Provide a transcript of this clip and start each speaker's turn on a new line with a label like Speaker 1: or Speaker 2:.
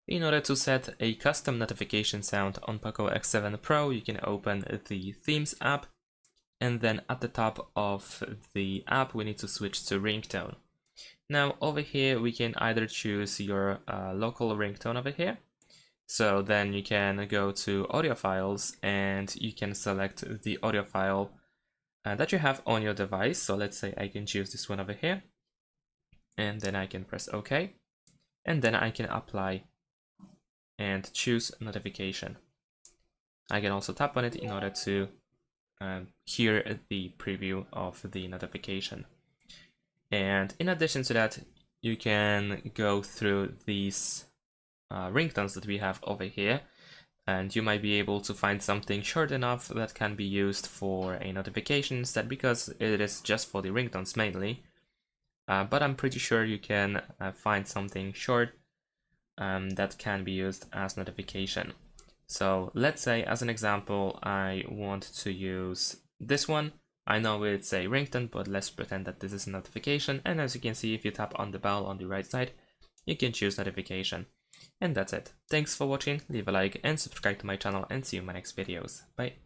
Speaker 1: In order to set a custom notification sound on POCO X7 Pro, you can open the Themes app, and then at the top of the app we need to switch to ringtone. Now over here we can either choose your local ringtone over here, so then you can go to audio files and you can select the audio file that you have on your device. So let's say I can choose this one over here, and then I can press OK, and then I can apply and choose notification. I can also tap on it in order to hear the preview of the notification. And in addition to that, you can go through these ringtones that we have over here, and you might be able to find something short enough that can be used for a notification instead, because it is just for the ringtones mainly. But I'm pretty sure you can find something short that can be used as notification. So let's say, as an example, I want to use this one. I know it's a ringtone, but let's pretend that this is a notification. And as you can see, if you tap on the bell on the right side, you can choose notification. And that's it. Thanks for watching, leave a like and subscribe to my channel, and see you in my next videos. Bye.